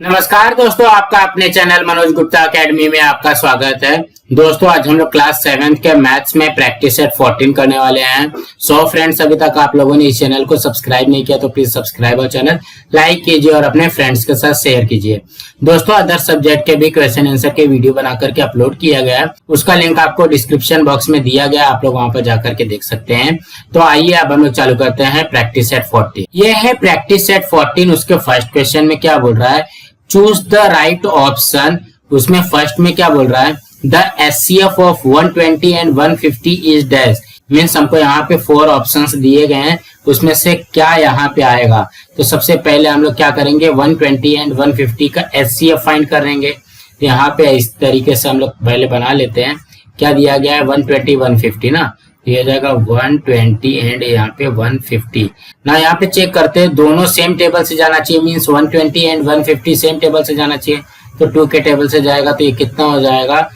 नमस्कार दोस्तों, आपका अपने चैनल मनोज गुप्ता एकेडमी में आपका स्वागत है। दोस्तों आज हम लोग क्लास 7 के मैथ्स में प्रैक्टिस सेट 14 करने वाले हैं। सो फ्रेंड्स, अभी तक आप लोगों ने इस चैनल को सब्सक्राइब नहीं किया तो प्लीज सब्सक्राइब और चैनल लाइक कीजिए और अपने फ्रेंड्स के साथ शेयर कीजिए। दोस्तों अदर सब्जेक्ट के भी क्वेश्चन आंसर के वीडियो बना करके अपलोड किया गया है, उसका लिंक आपको डिस्क्रिप्शन बॉक्स में दिया गया, आप लोग वहां पर जाकर के देख सकते हैं। तो आइए अब हम लोग चालू करते हैं प्रैक्टिस सेट 14। ये है प्रैक्टिस सेट 14। उसके फर्स्ट क्वेश्चन में क्या बोल रहा है, चूज द राइट ऑप्शन। उसमें फर्स्ट में क्या बोल रहा है, the HCF of 120 and 150 is dash. Means हमको यहाँ पे 4 ऑप्शंस दिए गए हैं, उसमें से क्या यहाँ पे आएगा। तो सबसे पहले हम लोग क्या करेंगे, 120 एंड 150 का एचसीएफ फाइंड करेंगे। तो यहाँ पे इस तरीके से हम लोग पहले बना लेते हैं। क्या दिया गया है, 120 150 ना, ये हो जाएगा 120 एंड यहाँ पे 150 ना। यहाँ पे चेक करते हैं, दोनों सेम टेबल से जाना चाहिए। मीन्स 120 एंड 150 सेम टेबल से जाना चाहिए, तो 2 के टेबल से जाएगा। तो ये कितना हो जाएगा,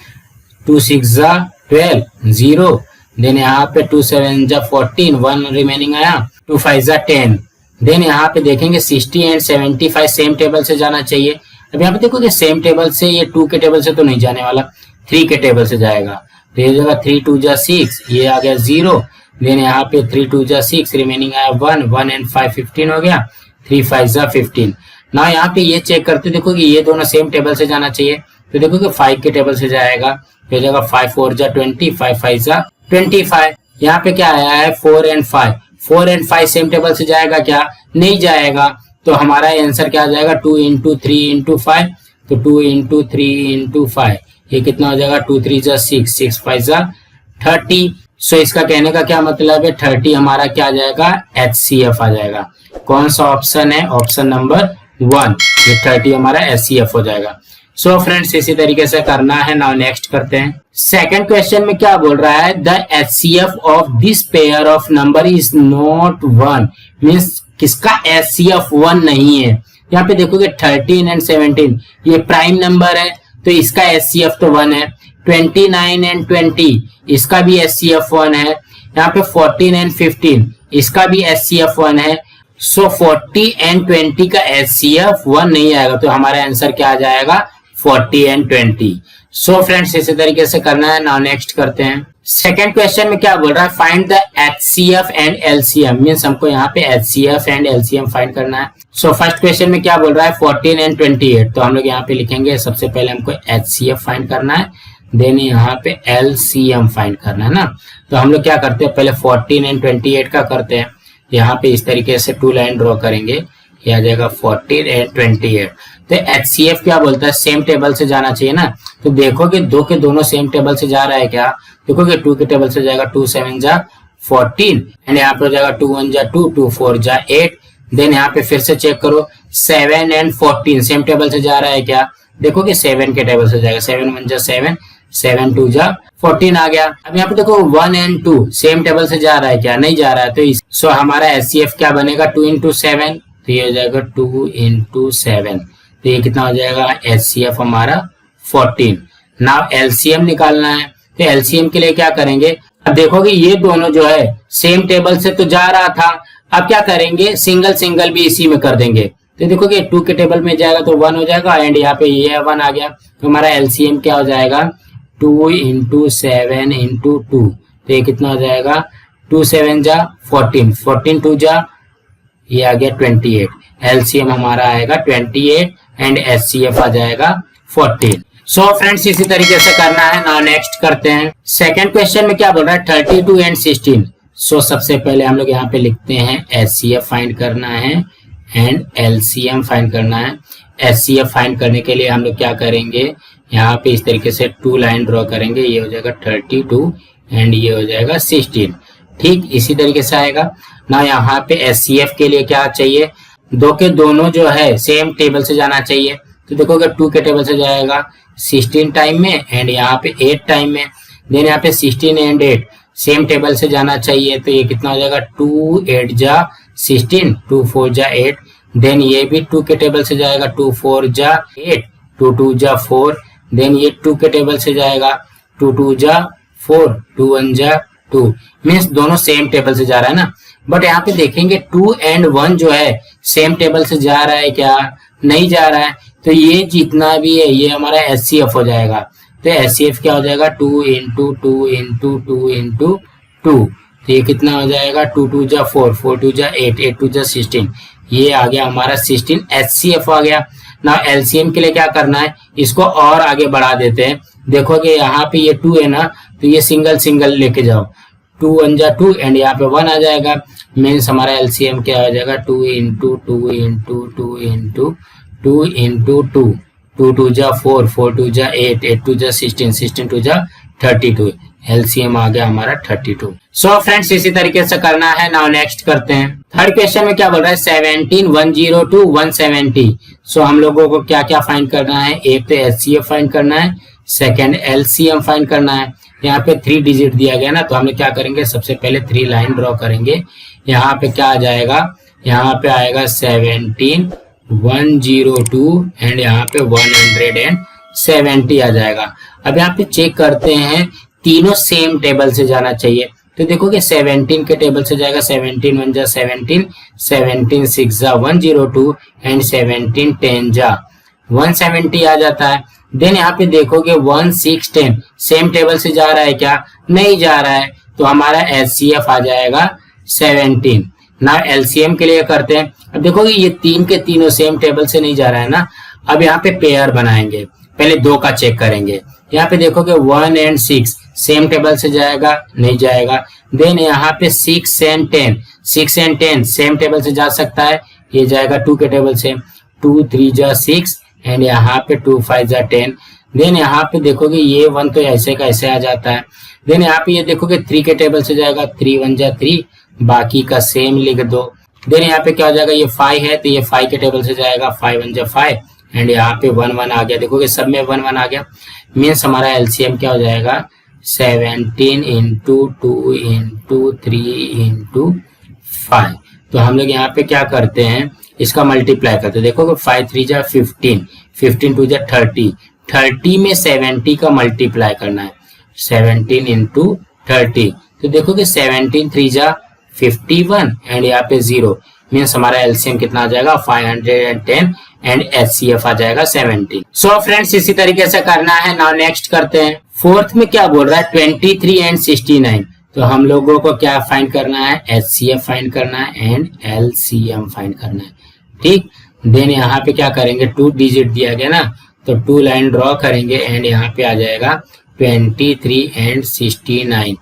2 6 12 0। देन यहाँ पे 2 7 14 1 रिमेनिंग आया, 2 5 10। देन यहाँ पे देखेंगे 60 एंड 75 सेम टेबल से जाना चाहिए। अब यहाँ पे देखो कि सेम टेबल से ये 2 के टेबल से तो नहीं जाने वाला, 3 के टेबल से जाएगा। तो ये जगह 3 2 6, ये आ गया 0। देन यहाँ पे 3 2 6 रिमेनिंग आया 1 1 एंड 5 15 हो गया, 3 5 15 ना। यहाँ पे ये चेक करते देखो कि ये दोनों सेम टेबल से जाना चाहिए। तो देखो कि 5 के टेबल से जाएगा, तो जगह 5 4 20 5 5 25। यहाँ पे क्या आया है, 4 एंड 5। 4 एंड 5 सेम टेबल से जाएगा क्या, नहीं जाएगा। तो हमारा आंसर क्या आ जाएगा, 2 इंटू 3 इंटू 5। तो 2 इंटू 3 इंटू 5, ये कितना हो जाएगा, 2 3 6 6 5 30। सो इसका कहने का क्या मतलब है, 30 हमारा क्या आ जाएगा, एचसीएफ आ जाएगा। कौन सा ऑप्शन है, ऑप्शन नंबर 1, ये 30 हमारा एचसीएफ हो जाएगा। सो फ्रेंड्स इसी तरीके से करना है। नाउ नेक्स्ट करते हैं। सेकंड क्वेश्चन में क्या बोल रहा है, the HCF of this pair of number is not 1। Means किसका एचसीएफ 1 नहीं है। यहाँ पे देखोगे 13 एंड 17 ये प्राइम नंबर है, तो इसका एचसीएफ तो 1 है। 29 एंड 20 इसका भी एचसीएफ 1 है। यहाँ पे 14 एंड 15 इसका भी एचसीएफ 1 है। सो 40 एंड 20 का एचसीएफ 1 नहीं आएगा, तो हमारा आंसर क्या आ जाएगा, 40 एंड 20। सो फ्रेंड्स इसी तरीके से करना है। नाउ नेक्स्ट करते हैं। सेकेंड क्वेश्चन में क्या बोल रहा है, find the HCF and LCM. Means हमको यहाँ पे एचसीएफ एंड एलसीएम फाइंड करना है। सो फर्स्ट क्वेश्चन में क्या बोल रहा है, 14 एंड 28। तो हम लोग यहाँ पे लिखेंगे, सबसे पहले हमको एचसीएफ फाइंड करना है, देन यहाँ पे एलसीएम फाइंड करना है ना। तो हम लोग क्या करते हैं, पहले 14 एंड 28 का करते हैं। यहाँ पे इस तरीके से 2 लाइन ड्रॉ करेंगे, ये आ जाएगा 14 एंड 28। तो एचसीएफ क्या बोलता है, सेम टेबल से जाना चाहिए ना। तो देखोगे 2 के दोनों सेम टेबल से जा रहा है क्या, देखोगे 2 के टेबल से जाएगा, 2 7 14 एंड यहाँ पे हो जाएगा 2 1 2 2 4 8। देन यहाँ पे फिर से चेक करो, 7 एंड 14 सेम टेबल से जा रहा है क्या, देखोगे 7 के टेबल से जाएगा, 7 1 7 7 2 14 आ गया। अब यहाँ पे देखो 1 एंड 2 सेम टेबल से जा रहा है क्या, नहीं जा रहा है। तो सो हमारा एचसीएफ क्या बनेगा, 2 इंटू 7, तो ये हो जाएगा 2 इंटू 7। तो ये कितना हो जाएगा, एचसीएफ हमारा 14। नाउ एलसीएम निकालना है, तो एलसीएम के लिए क्या करेंगे, अब देखोगे ये दोनों जो है सेम टेबल से तो जा रहा था, अब क्या करेंगे, सिंगल सिंगल भी इसी में कर देंगे। तो देखोगे 2 के टेबल में जाएगा तो 1 हो जाएगा, एंड यहाँ पे ये 1 आ गया। तो हमारा एलसीएम क्या हो जाएगा, 2 इंटू 7 इंटू 2। तो ये कितना हो जाएगा, 2 7 14 14 2 ये आ गया 28। एलसीएम हमारा आएगा 28 एंड एचसीएफ आ जाएगा 14। सो फ्रेंड्स इसी तरीके से करना है। नाउ नेक्स्ट करते हैं। सेकंड क्वेश्चन में क्या बोल रहा है, 32 एंड 16। सो सबसे पहले हम लोग यहाँ पे लिखते हैं, एचसीएफ फाइंड करना है एंड एलसीएम फाइंड करना है। एचसीएफ फाइंड करने के लिए हम लोग क्या करेंगे, यहाँ पे इस तरीके से 2 लाइन ड्रॉ करेंगे, ये हो जाएगा 32 एंड ये हो जाएगा 16। ठीक इसी तरीके से आएगा ना। यहाँ पे एचसीएफ के लिए क्या चाहिए, 2 के दोनों जो है सेम टेबल से जाना चाहिए। तो देखोगे 2 के टेबल से जाएगा 16 टाइम में एंड यहाँ पे 8 टाइम में। देन यहाँ पे 16 एंड 8 सेम टेबल से जाना चाहिए। तो ये कितना हो जाएगा, 2 8 16 2 4 8। देन ये भी 2 के टेबल से जाएगा, 2 4 8 2 2 4। देन ये 2 के टेबल से जाएगा, 2 2 4 2 1 2। मीन्स दोनों सेम टेबल से जा रहा है ना। बट यहाँ पे देखेंगे 2 एंड 1 जो है सेम टेबल से जा रहा है क्या, नहीं जा रहा है। तो ये जितना भी है ये हमारा HCF हो जाएगा। तो HCF क्या हो जाएगा 2 इंटू 2 इंटू 2 इंटू 2, तो ये कितना हो जाएगा 2 2 जा 4, 4 2 जा 8, 8 2 जा 16, ये आ गया हमारा 16 HCF आ गया। ना LCM के लिए क्या करना है, इसको और आगे बढ़ा देते हैं। देखोगे यहाँ पे ये 2 है ना, तो ये सिंगल सिंगल लेके जाओ, 2 1 जा 2 एंड यहाँ पे 1 आ जाएगा। मीन्स हमारा LCM क्या हो जाएगा 2 इंटू 2 इंटू 2 इंटू 2 इंटू 2, 2 2 जा 4, 4 2 जा 8, 8 2 जा 16, 16 2 जा 32, LCM आ गया हमारा 32। सो फ्रेंड्स इसी तरीके से करना है। नाउ नेक्स्ट करते हैं। थर्ड क्वेश्चन में क्या बोल रहा है 17 102 170। सो हम लोगों को क्या क्या फाइंड करना है, एक तो HCF फाइंड करना है, सेकेंड LCM फाइंड करना है। यहाँ पे 3 डिजिट दिया गया ना, तो हम लोग क्या करेंगे, सबसे पहले 3 लाइन ड्रॉ करेंगे। यहाँ पे क्या आ जाएगा, यहाँ पे आएगा 17 102 एंड यहाँ पे 170 आ जाएगा। अब यहाँ पे चेक करते हैं, तीनों सेम टेबल से जाना चाहिए। तो देखोगे 17 के टेबल से जाएगा, 17 1 जा 17, 17 6 जा 102 एंड 17 10 जा 170 आ जाता है। देन यहाँ पे देखोगे 1 6 10 सेम टेबल से जा रहा है क्या, नहीं जा रहा है, तो हमारा HCF आ जाएगा 17। ना LCM के लिए करते हैं। अब देखोगे ये 3 के तीनों सेम टेबल से नहीं जा रहा है ना, अब यहाँ पे पेयर बनाएंगे। पहले 2 का चेक करेंगे। यहाँ पे देखोगे 1 एंड 6 सेम टेबल से जाएगा, नहीं जाएगा। देन यहाँ पे 6 एंड 10, 6 एंड 10 सेम टेबल से जा सकता है, ये जाएगा 2 के टेबल से, 2 3 जा 6 एंड यहाँ पे 2 5 जा 10। देन यहाँ पे देखोगे ये 1 तो ऐसे का ऐसे आ जाता है। देन यहाँ पे ये देखोगे 3 के टेबल से जाएगा, 3 1 जा 3, बाकी का सेम लिख दो। देन यहाँ पे क्या हो जाएगा, ये 5 है तो ये 5 के टेबल से जाएगा, 5 1 जा 5 एंड यहाँ पे 1 1 आ गया। देखोगे सब में 1 1 आ गया। मीन्स हमारा LCM क्या हो जाएगा 17 इंटू 2 इंटू 3 इंटू 5। तो हम लोग यहाँ पे क्या करते हैं, इसका मल्टीप्लाई करते हैं। देखोगे 5 3 जा 15, 15 2 जा 30, 30 में 70 का मल्टीप्लाई करना है, 17 इंटू 30। तो देखोगे 17 3 जा 51 एंड यहाँ पे 0। मीन्स हमारा LCM कितना आ जाएगा 510 एंड HCF आ जाएगा 17। सो फ्रेंड्स इसी तरीके से करना है। नाउ नेक्स्ट करते हैं। फोर्थ में क्या बोल रहा है 23 एंड 69। तो हम लोगों को क्या फाइंड करना है, HCF फाइंड करना है एंड LCM फाइंड करना है। ठीक, देन यहाँ पे क्या करेंगे, 2 डिजिट दिया गया ना, तो 2 लाइन ड्रॉ करेंगे एंड यहाँ पे आ जाएगा 23 एंड 69।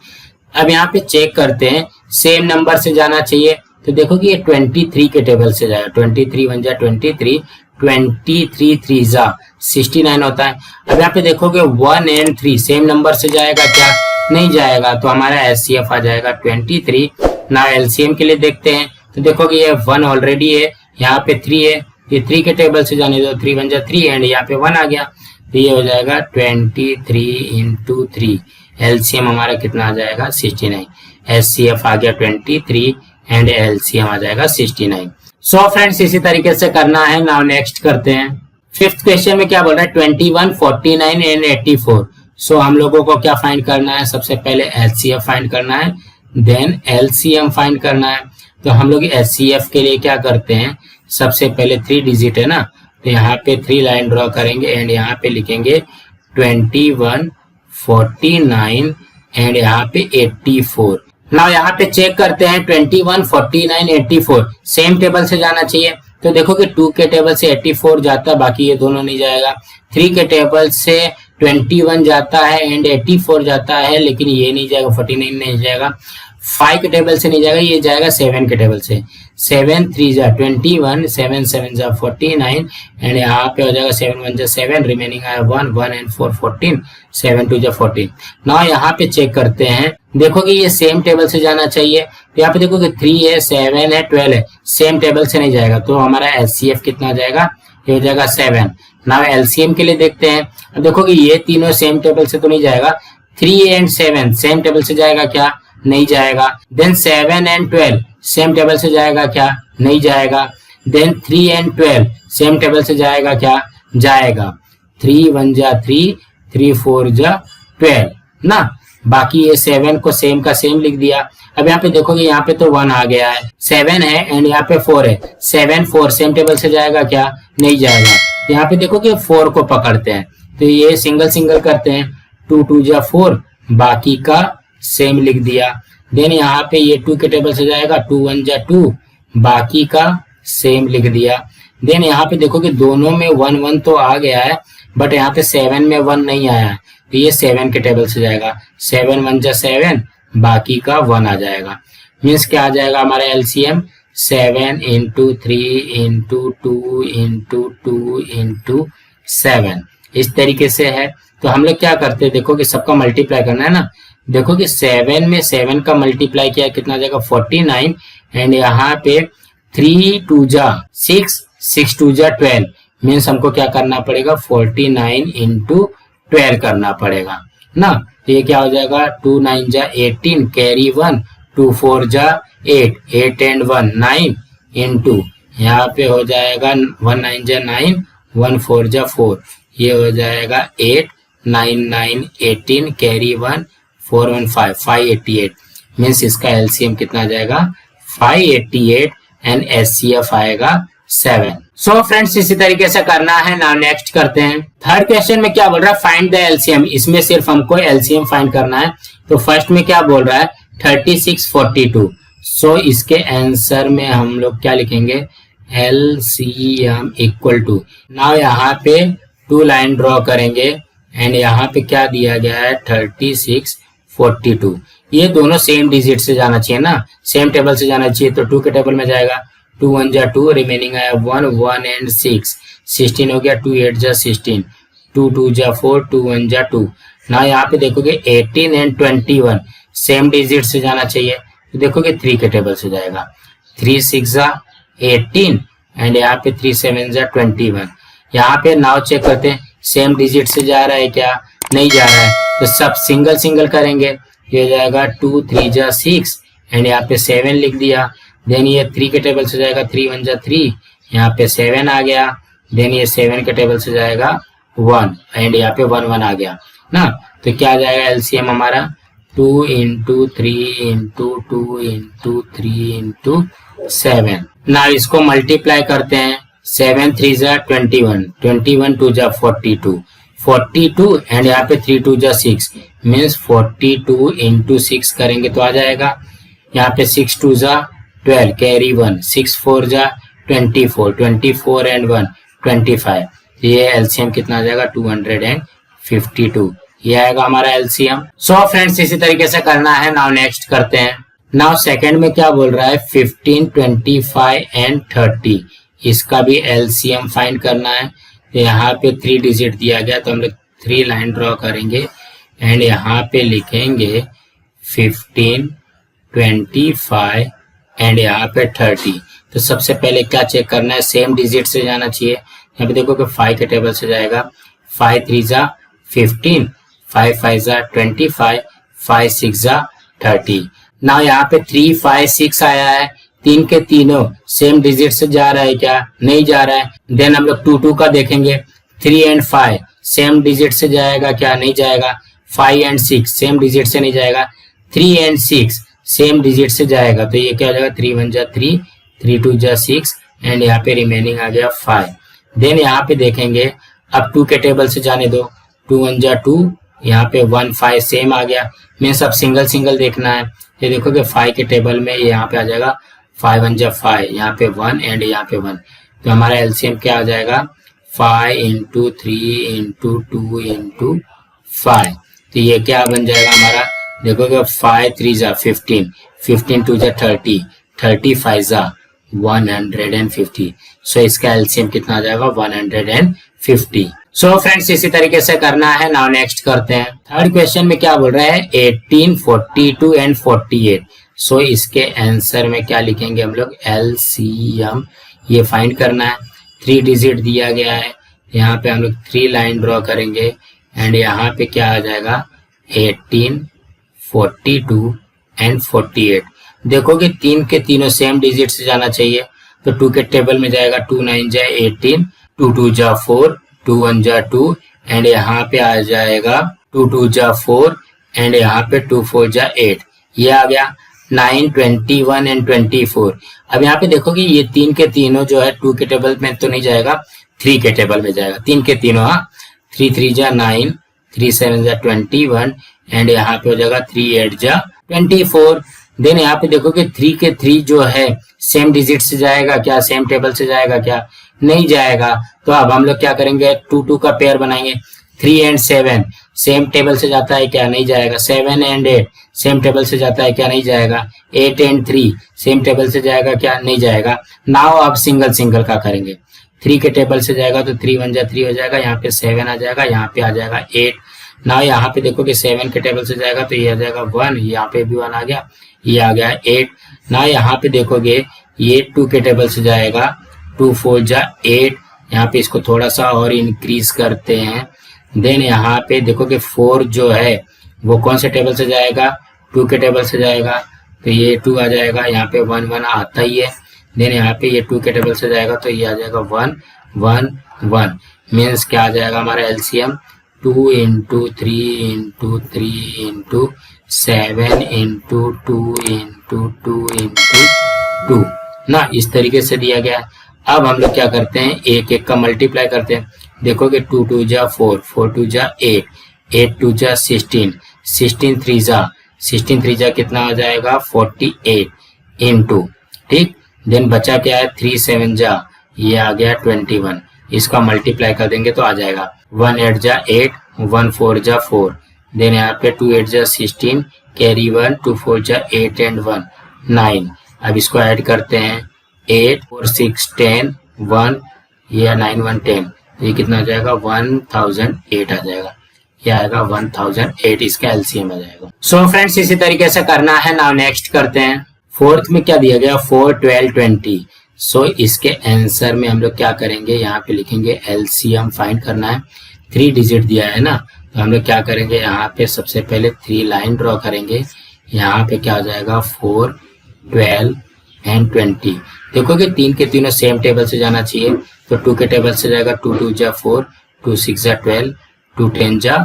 अब यहाँ पे चेक करते हैं, सेम नंबर से जाना चाहिए। तो देखो कि ये 23 के टेबल से जाएगा, 23 1 जा 23, 23 3 जा 69 होता है। अब यहाँ पे देखोगे 1 एंड 3 सेम नंबर से जाएगा क्या, नहीं जाएगा, तो हमारा HCF आ जाएगा 23। ना LCM के लिए देखते हैं। तो देखोगे ये 1 ऑलरेडी है, यहाँ पे 3 है, ये 3 के टेबल से जाने दो, 3 1 जा 3 एंड यहाँ पे 1 आ गया, तो ये हो जाएगा 23 इंटू 3। LCM हमारा कितना आ जाएगा 69। HCF आ गया 23 एंड LCM आ जाएगा 69। सो फ्रेंड्स इसी तरीके से करना है। नाउ नेक्स्ट करते हैं। फिफ्थ क्वेश्चन में क्या बोल रहा है 21 49 एंड 84। सो हम लोगों को क्या फाइंड करना है, सबसे पहले HCF फाइंड करना है, देन LCM फाइंड करना है। तो हम लोग HCF के लिए क्या करते हैं, सबसे पहले 3 डिजिट है ना, तो यहाँ पे 3 लाइन ड्रॉ करेंगे एंड यहाँ पे लिखेंगे 21 49 एंड यहाँ पे 84। नाउ यहाँ पे चेक करते हैं 21 49 84 सेम टेबल से जाना चाहिए। तो देखो कि 2 के टेबल से 84 जाता है, बाकी ये दोनों नहीं जाएगा। 3 के टेबल से 21 जाता है एंड 84 जाता है, लेकिन ये नहीं जाएगा, 49 नहीं जाएगा। 5 के टेबल से नहीं जाएगा, ये जाएगा 7 के टेबल से। 7 3 जा 21, 7 7 जा 49 एंड यहाँ पे हो जाएगा 7 1 जा 7, रिमेनिंग है 1 1 एंड 4 14, 7 2 जा 14। ना यहाँ पे चेक करते हैं, देखो कि ये सेम टेबल से जाना चाहिए। तो यहाँ पे देखो कि 3 है 7 है 12 है, सेम टेबल से नहीं जाएगा, तो हमारा HCF कितना जाएगा, ये हो जाएगा 7। ना LCM के लिए देखते हैं। अब देखो कि ये तीनों सेम टेबल से तो नहीं जाएगा, 3 एंड 7 सेम टेबल से जाएगा क्या, नहीं जाएगा। देन 7 एंड 12 सेम टेबल से जाएगा क्या, नहीं जाएगा। देन 3 एंड 12 सेम टेबल से जाएगा क्या, जाएगा। 3 1 जा 3, 3 4 जा 12 ना, बाकी ये 7 को सेम का सेम लिख दिया। अब यहाँ पे देखोगे यहाँ पे तो 1 आ गया है, 7 है एंड यहाँ पे 4 है, 7 4 सेम टेबल से जाएगा क्या, नहीं जाएगा। यहाँ पे देखो कि 4 को पकड़ते हैं, तो ये सिंगल सिंगल करते हैं, 2 2 जा 4, बाकी का सेम लिख दिया। देन यहाँ पे ये 2 के टेबल से जाएगा, 2 1 जा 2, बाकी का सेम लिख दिया। देन यहाँ पे देखो कि दोनों में 1 1 तो आ गया है, बट यहाँ पे 7 में 1 नहीं आया है, तो ये 7 के टेबल से जाएगा, 7 1 जा 7, बाकी का 1 आ जाएगा। मीन्स क्या आ जाएगा हमारा LCM, 7 into 3 into 2 into 2 into 7, इस तरीके से है। तो हम लोग क्या करते हैं, देखो कि सबका मल्टीप्लाई करना है ना। देखो कि 7 में 7 का मल्टीप्लाई किया कितना आ जाएगा 49, एंड यहाँ पे 3 2 जा 6, 6 2 जा 12, मीन्स हमको क्या करना पड़ेगा 49 इंटू 12 करना पड़ेगा ना। तो ये क्या हो जाएगा 2 9 जा 18, कैरी 1, 2 4 जा 8, 8 एंड 1 9 इंटू यहाँ पे हो जाएगा 1 9 जा 9, 1 4 जा 4, ये हो जाएगा 8 9 9 18, कैरी 1, 4 1 5, 588, मीन्स इसका एलसीएम कितना आ जाएगा 588 एंड एचसीएफ आएगा 7। सो फ्रेंड्स इसी तरीके से करना है। नाउ नेक्स्ट करते हैं। थर्ड क्वेश्चन में क्या बोल रहा है, फाइंड द एलसीएम। इसमें सिर्फ हमको एलसीएम फाइंड करना है। तो फर्स्ट में क्या बोल रहा है 36 42। सो इसके आंसर में हम लोग क्या लिखेंगे, एलसीएम इक्वल टू, नाउ यहाँ पे 2 लाइन ड्रॉ करेंगे एंड यहाँ पे क्या दिया गया है 36 42। ये दोनों सेम डिजिट से जाना चाहिए ना, सेम टेबल से जाना चाहिए, तो 2 के टेबल में जाएगा, 2 1 जा 2, रिमेनिंग आया 1 1 एंड 6, 16 हो गया, 2 8 जा 16, 2 2 जा 4, 2 1 जा 2। ना यहाँ पे देखोगे 18 एंड 21 सेम डिजिट से जाना चाहिए, तो देखोगे 3 के टेबल से जाएगा, 3 6 जा 18 एंड यहाँ पे 3 7 जा 21। यहाँ पे नाउ चेक करते हैं सेम डिजिट से जा रहा है क्या, नहीं जा रहा है, तो सब सिंगल सिंगल करेंगे। ये हो जाएगा 2 3 जा 6 एंड यहाँ पे 7 लिख दिया। देन ये 3 के टेबल से जाएगा, 3 1 जा 3, यहाँ पे 7 आ गया। देन ये 7 के टेबल से जाएगा 1 एंड यहाँ पे 1 1 आ गया ना। तो क्या आ जाएगा एलसीएम हमारा 2 इंटू 3 इंटू 2 इंटू 3 इंटू 7। ना इसको मल्टीप्लाई करते हैं, 7 3 जा 21, 21 2 जा 42, 42 एंड यहाँ पे 3 2 जा 6, मीन्स 42 इंटू 6 करेंगे तो आ जाएगा। यहाँ पे 6 2 जा 12, कैरी 1, 6 4 जा 24, 24 एंड 1 25। ये एलसीएम कितना आ जाएगा 252, ये आएगा हमारा एलसीएम। सो फ्रेंड्स इसी तरीके से करना है। नाउ नेक्स्ट करते हैं। नाउ सेकंड में क्या बोल रहा है 15 25 एंड 30, इसका भी एलसीएम फाइंड करना है। तो यहाँ पे 3 डिजिट दिया गया, तो हम लोग 3 लाइन ड्रॉ करेंगे एंड यहाँ पे लिखेंगे 15 25 एंड यहाँ पे 30। तो सबसे पहले क्या चेक करना है, सेम डिजिट से जाना चाहिए। यहाँ पे देखो कि 5 के टेबल से जाएगा, 5 3 जा 15, 5 5 जा 25, 5 6 जा 30। ना यहाँ पे 3 5 6 आया है, 3 के तीनों सेम डिजिट से जा रहा है क्या, नहीं जा रहा है। देन हम लोग 2 2 का देखेंगे, 3 एंड 5 सेम डिजिट से जाएगा क्या, नहीं जाएगा। 5 एंड 6 सेम डिजिट से नहीं जाएगा। 3 एंड 6 सेम डिजिट से जाएगा, तो ये क्या हो जाएगा 3 1 जा 3, 3 2 जा 6 एंड यहाँ पे रिमेनिंग आ गया 5। देन यहाँ पे देखेंगे, अब 2 के टेबल से जाने दो, 2 1 जा 2, यहाँ पे 1 5 सेम आ गया। मैं सब सिंगल सिंगल देखना है। ये देखो कि 5 के टेबल में यहाँ पे आ जाएगा 5 1 जा 5, यहाँ पे 1 एंड यहाँ पे 1। तो हमारा एलसीएम क्या आ जाएगा 5 इंटू 3 इंटू 2 इंटू 5। तो ये क्या बन जाएगा हमारा, देखोगे 5 3 जा 15, 15 2 जा 30, 30 5 जा 150। सो इसका एलसीएम कितना आ जाएगा 150। सो फ्रेंड्स इसी तरीके से करना है। नाउ नेक्स्ट करते हैं। थर्ड क्वेश्चन में क्या बोल रहा है 18 42 एंड 48। सो इसके आंसर में क्या लिखेंगे हम लोग, एलसीएम ये फाइंड करना है। 3 डिजिट दिया गया है, यहाँ पे हम लोग 3 लाइन ड्रॉ करेंगे एंड यहाँ पे क्या आ जाएगा 18 42 एंड 48। देखो कि 3 के तीनों सेम डिजिट से जाना चाहिए, तो 2 के टेबल में जाएगा, 2 9 जा 18, 2 2 जा 4, 2 1 जा 2 एंड यहाँ पे आ जाएगा 2 2 जा 4 एंड यहाँ पे 2 4 जा 8। ये आ गया 9 21 एंड 24। अब यहाँ पे देखो कि ये 3 के तीनों जो है 2 के टेबल में तो नहीं जाएगा, 3 के टेबल में जाएगा, 3 के तीनों। हाँ, 3 3 जा 9, 3 7 जा 21 एंड यहाँ पे हो जाएगा 3 8 जा 24। देन यहाँ पे देखो कि 3 के 3 जो है सेम डिजिट से जाएगा क्या, सेम टेबल से जाएगा क्या, नहीं जाएगा। तो अब हम लोग क्या करेंगे, 2 2 का पेयर बनाएंगे। 3 एंड 7 सेम टेबल से जाता है क्या, नहीं जाएगा। 7 एंड 8 सेम टेबल से जाता है क्या, नहीं जाएगा। 8 एंड 3 सेम टेबल से जाएगा क्या, नहीं जाएगा। नाउ अब सिंगल सिंगल का करेंगे। 3 के टेबल से जाएगा तो 3 1 जा 3 हो जाएगा, यहाँ पे 7 आ जाएगा, यहाँ पे आ जाएगा 8। नाउ यहाँ पे देखो कि 7 के टेबल से जाएगा तो ये आ जाएगा 1, यहाँ पे भी 1 आ गया, ये आ गया 8। ना यहाँ पे देखोगे ये 2 के टेबल से जाएगा, 2 4 जा 8, यहाँ पे इसको थोड़ा सा और इंक्रीज करते हैं। देन यहाँ पे देखो कि 4 जो है वो कौन से टेबल से जाएगा, 2 के टेबल से जाएगा, तो ये 2 आ जाएगा, यहाँ पे 1 1 आता ही है। देन यहाँ पे ये 2 के टेबल से जाएगा तो ये आ जाएगा 1 1 1, मीन्स क्या आ जाएगा हमारा LCM, 2 into 3 into 3 into 7 into 2 into 2 into 2 ना, इस तरीके से दिया गया। अब हम लोग क्या करते हैं, एक एक का मल्टीप्लाई करते हैं। देखोगे 2 2 जा 4, 4 2 जा 8, 8 2 जा 16, 16 3 जा कितना आ जाएगा 48 इंटू, ठीक। देन बचा क्या है 3 7 जा, ये आ गया 21, इसका मल्टीप्लाई कर देंगे तो आ जाएगा 1 8 जा 8, 1 4 जा 4। देन यहाँ पे 2 8 जा 16, कैरी 1, 2 4 जा 8 एंड 1 9। अब इसको ऐड करते हैं, 8 4 6 10 1, ये 9 1 10, ये कितना आ जाएगा 1008 आ जाएगा, ये आएगा 1008, इसका एलसीएम आ जाएगा। सो फ्रेंड्स इसी तरीके से करना है। नाउ नेक्स्ट करते हैं। फोर्थ में क्या दिया गया 4 12 20। सो इसके आंसर में हम लोग क्या करेंगे, यहाँ पे लिखेंगे एलसीएम फाइंड करना है। 3 डिजिट दिया है ना, तो हम लोग क्या करेंगे, यहाँ पे सबसे पहले 3 लाइन ड्रॉ करेंगे। यहाँ पे क्या हो जाएगा 4 12 एंड 20। देखो कि 3 के तीनों सेम टेबल से जाना चाहिए, तो 2 के टेबल से जाएगा, 2 2 जा 4, 2 6 जा 12, 2 10 जा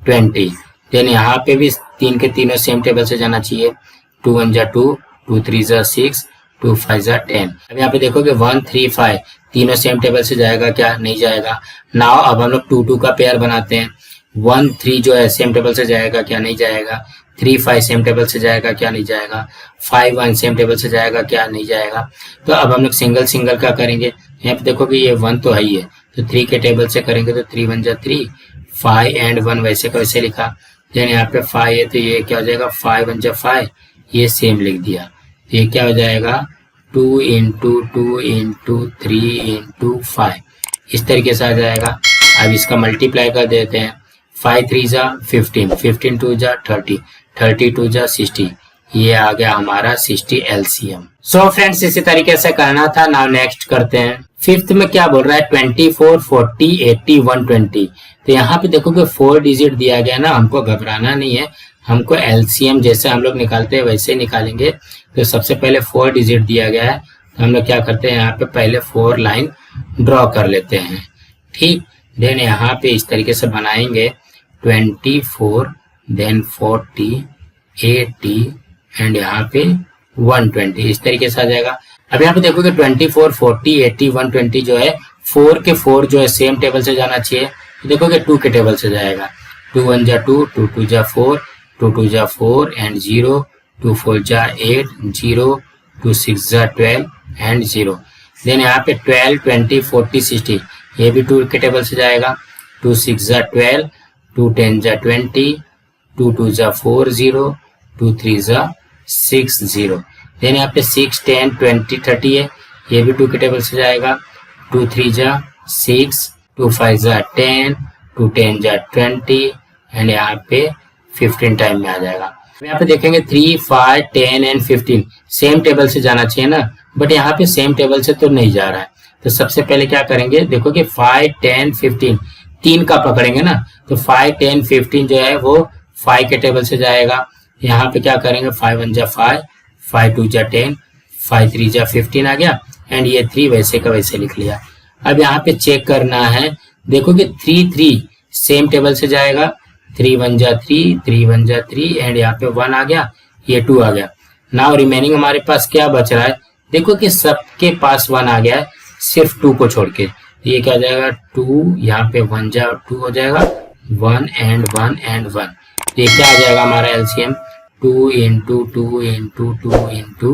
20। देन यहाँ पे भी 3 के तीनों सेम टेबल से जाना चाहिए, 2 1 जा 2, 2 3 जा 6, 2 5 जा 10। अब यहाँ पे देखोगे 1 3 5 तीनों सेम टेबल से जाएगा क्या, नहीं जाएगा। नाउ अब हम लोग 2 2 का पेयर बनाते हैं। 1 3 जो है सेम टेबल से जाएगा क्या, नहीं जाएगा। 3 5 सेम टेबल से जाएगा क्या, नहीं जाएगा। 5 1 सेम टेबल से जाएगा क्या, नहीं जाएगा। तो अब हम लोग सिंगल सिंगल का करेंगे। यहाँ पे देखो कि ये 1 तो है ही है, तो 3 के टेबल से करेंगे तो 3 1 जा 3, 5 एंड 1 वैसे का वैसे लिखा। देन यहाँ पे 5 है तो ये क्या हो जाएगा 5 1 जा 5, ये सेम लिख दिया। ये क्या हो जाएगा 2 इंटू 2 इंटू 3 इंटू 5, इस तरीके से आ जाएगा। अब इसका मल्टीप्लाई कर देते हैं। 5 3 जा 15, 15 2 जा 30, 30 2 जा 60, ये आ गया हमारा 60 एलसीएम। सो फ्रेंड्स इसी तरीके से करना था। नाउ नेक्स्ट करते हैं। फिफ्थ में क्या बोल रहा है 24 40 80 120। तो यहाँ पे देखो कि 4 डिजिट दिया गया ना, हमको घबराना नहीं है, हमको एलसीएम जैसे हम लोग निकालते हैं वैसे निकालेंगे। तो सबसे पहले 4 डिजिट दिया गया है, तो हम लोग क्या करते हैं, यहाँ पे पहले 4 लाइन ड्रॉ कर लेते हैं, ठीक। देन यहाँ पे इस तरीके से बनाएंगे 24, देन 40 80 एंड यहाँ पे 120, इस तरीके से आ जाएगा। अब यहाँ पे देखोगे 24 40 80 120 जो है 4 के 4 जो है सेम टेबल से जाना चाहिए। तो देखोगे 2 के टेबल से जाएगा, 2 1 जा 2, 2 2 जा 4, 2 2 जा 4 एंड 0, 2 4 जा 8 0, 2 6 जा 12 एंड 0। देन यहाँ पे 12 20 40 60, ये भी 2 के टेबल से जाएगा, 2 6 जा 12, 2 10 जा 20, 2 2 जा 4 0, 2 3 जा 6 0। देन यहाँ पे 6 10 20 30 है, ये भी 2 के टेबल से जाएगा, 2 3 जा 6, 2 5 जा 10, 2 10 जा 20 एंड यहाँ पे 15 टाइम में आ जाएगा। यहाँ पे देखेंगे 3 5 10 एंड 15 सेम टेबल से जाना चाहिए ना, बट यहाँ पे सेम टेबल से तो नहीं जा रहा है। तो सबसे पहले क्या करेंगे, देखो कि 5 10 15 3 का पकड़ेंगे ना, तो 5 10 15 जो है वो 5 के टेबल से जाएगा। यहाँ पे क्या करेंगे 5 1 जा 5, 5 2 जा 10, 5 3 जा 15 आ गया एंड ये 3 वैसे का वैसे लिख लिया। अब यहाँ पे चेक करना है, देखो कि 3 3 सेम टेबल से जाएगा, 3 1 जा 3, 3 1 जा 3 एंड यहाँ पे 1 आ गया, ये 2 आ गया। नाउ रिमेनिंग हमारे पास क्या बच रहा है, देखो कि सबके पास 1 आ गया है, सिर्फ 2 को छोड़ के। ये क्या हो जाएगा 2, यहाँ पे 1 जा 2 हो जाएगा, 1 and 1 and 1। ये क्या आ जाएगा हमारा LCM 2 into 2 into 2 into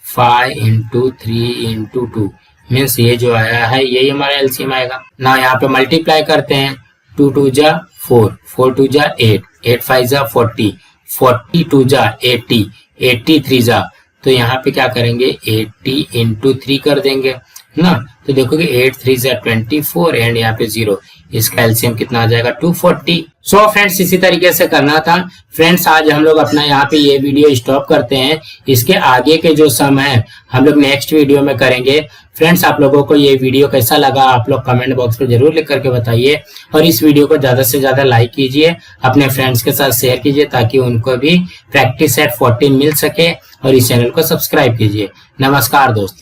5 into 3 into 2 means ये जो आया है यही हमारा एलसीएम आएगा ना। यहाँ पे मल्टीप्लाई करते हैं 2 2 जा 4, 4 2 जा 8, 8 5 जा 40, 40 2 जा 80, 80 3 जा, तो यहाँ पे क्या करेंगे 80 into 3 कर देंगे ना। तो देखोगे 8 3 जा 24 एंड यहाँ पे 0, इसका एलसीएम कितना आ जाएगा 240। सो फ्रेंड्स इसी तरीके से करना था। फ्रेंड्स आज हम लोग अपना यहाँ पे ये वीडियो स्टॉप करते हैं, इसके आगे के जो सम है हम लोग नेक्स्ट वीडियो में करेंगे। फ्रेंड्स आप लोगों को ये वीडियो कैसा लगा आप लोग कमेंट बॉक्स में जरूर लिख करके बताइए, और इस वीडियो को ज्यादा से ज्यादा लाइक कीजिए, अपने फ्रेंड्स के साथ शेयर कीजिए ताकि उनको भी प्रैक्टिस सेट 14 मिल सके, और इस चैनल को सब्सक्राइब कीजिए। नमस्कार दोस्तों।